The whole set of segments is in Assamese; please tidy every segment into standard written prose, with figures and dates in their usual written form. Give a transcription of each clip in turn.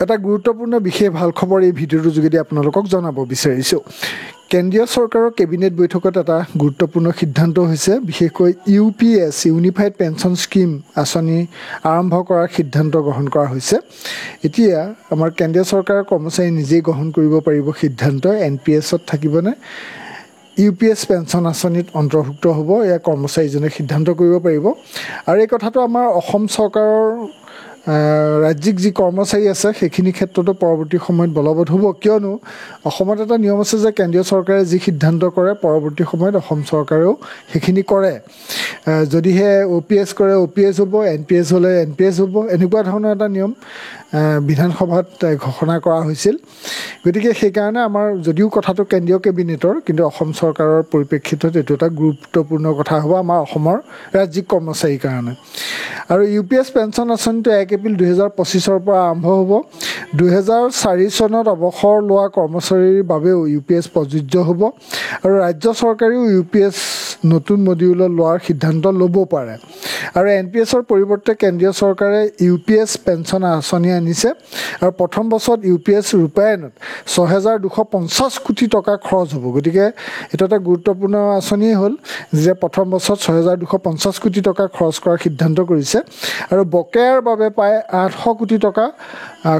এটা গুৰুত্বপূৰ্ণ বিশেষ ভাল খবৰ এই ভিডিঅ'টোৰ যোগেদি আপোনালোকক জনাব বিচাৰিছোঁ। কেন্দ্ৰীয় চৰকাৰৰ কেবিনেট বৈঠকত এটা গুৰুত্বপূৰ্ণ সিদ্ধান্ত হৈছে, বিশেষকৈ UPS ইউনিফাইড পেঞ্চন স্কিম আঁচনি আৰম্ভ কৰাৰ সিদ্ধান্ত গ্ৰহণ কৰা হৈছে। এতিয়া আমাৰ কেন্দ্ৰীয় চৰকাৰৰ কৰ্মচাৰী নিজেই গ্ৰহণ কৰিব পাৰিব সিদ্ধান্ত, NPS-ত থাকিবনে UPS পেঞ্চন আঁচনিত অন্তৰ্ভুক্ত হ'ব, এয়া কৰ্মচাৰীজনে সিদ্ধান্ত কৰিব পাৰিব। আৰু এই কথাটো আমাৰ অসম চৰকাৰৰ ৰাজ্যিক যি কৰ্মচাৰী আছে সেইখিনি ক্ষেত্ৰতো পৰৱৰ্তী সময়ত বলবৎ হ'ব, কিয়নো অসমত এটা নিয়ম আছে যে কেন্দ্ৰীয় চৰকাৰে যি সিদ্ধান্ত কৰে পৰৱৰ্তী সময়ত অসম চৰকাৰেও সেইখিনি কৰে। যদিহে OPS কৰে OPS হ'ব, NPS হ'লে NPS হ'ব, এনেকুৱা ধৰণৰ এটা নিয়ম বিধানসভাত ঘোষণা কৰা হৈছিল। গতিকে সেইকাৰণে আমাৰ যদিও কথাটো কেন্দ্ৰীয় কেবিনেটৰ, কিন্তু অসম চৰকাৰৰ পৰিপ্ৰেক্ষিতত এইটো এটা গুৰুত্বপূৰ্ণ কথা হ'ব আমাৰ অসমৰ ৰাজ্যিক কৰ্মচাৰীৰ কাৰণে। আৰু UPS পেঞ্চন আঁচনিটো 1 এপ্ৰিল 2025 পৰা আৰম্ভ হ'ব। 2004 চনত অৱসৰ লোৱা কৰ্মচাৰীৰ বাবেও UPS প্ৰযোজ্য হ'ব আৰু ৰাজ্য চৰকাৰেও UPS নতুন মডিউলত লোৱাৰ সিদ্ধান্ত ল'ব পাৰে। আৰু NPS-ৰ পৰিৱৰ্তে কেন্দ্ৰীয় চৰকাৰে UPS পেঞ্চন আঁচনি আনিছে আৰু প্ৰথম বছৰত UPS ৰূপায়ণত 6,250 কোটি টকা খৰচ হ'ব। গতিকে এইটো এটা গুৰুত্বপূৰ্ণ আঁচনিয়েই হ'ল যে প্ৰথম বছৰত 6,250 কোটি টকা খৰচ কৰাৰ সিদ্ধান্ত কৰিছে আৰু বকেয়াৰ বাবে প্ৰায় 800 কোটি টকা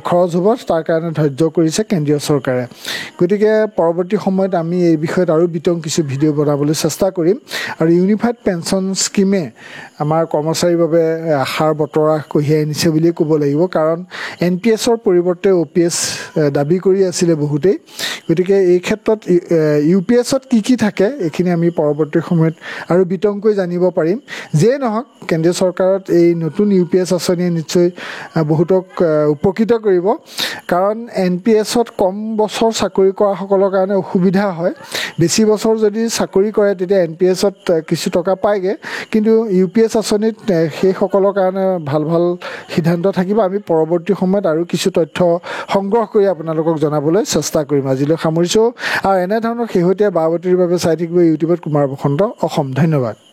খৰচ হ'ব, তাৰ কাৰণে ধাৰ্য কৰিছে কেন্দ্ৰীয় চৰকাৰে। গতিকে পৰৱৰ্তী সময়ত আমি এই বিষয়ত আৰু বিতং কিছু ভিডিঅ' বনাবলৈ চেষ্টা কৰিম। আৰু ইউনিফাইড পেঞ্চন স্কিমে আমাৰ কৰ্মচাৰীৰ বাবে আশাৰ বতৰা কঢ়িয়াই আনিছে বুলিয়ে ক'ব লাগিব, কাৰণ NPS-ৰ পৰিৱৰ্তে OPS দাবী কৰি আছিলে বহুতেই। গতিকে এই ক্ষেত্ৰত UPS-ত কি থাকে এইখিনি আমি পৰৱৰ্তী সময়ত আৰু বিতংকৈ জানিব পাৰিম। যিয়ে নহওক, কেন্দ্ৰীয় চৰকাৰত এই নতুন UPS আঁচনিয়ে নিশ্চয় বহুতক উপকৃত কৰিব, কাৰণ NPS-ত কম বছৰ চাকৰি কৰাসকলৰ কাৰণে অসুবিধা হয়। বেছি বছৰ যদি চাকৰি কৰে তেতিয়া NPS-ত কিছু টকা পায়গৈ, কিন্তু UPS আঁচনিত সেইসকলৰ কাৰণে ভাল ভাল সিদ্ধান্ত থাকিব। আমি পৰৱৰ্তী সময়ত আৰু কিছু তথ্য সংগ্ৰহ কৰি আপোনালোকক জনাবলৈ চেষ্টা কৰিম। আজিলৈ সামৰিছোঁ, আৰু এনেধৰণৰ শেহতীয়া বাতৰিৰ বাবে চাই থাকিব ইউটিউবত কুমাৰ বসন্ত অসম। ধন্যবাদ।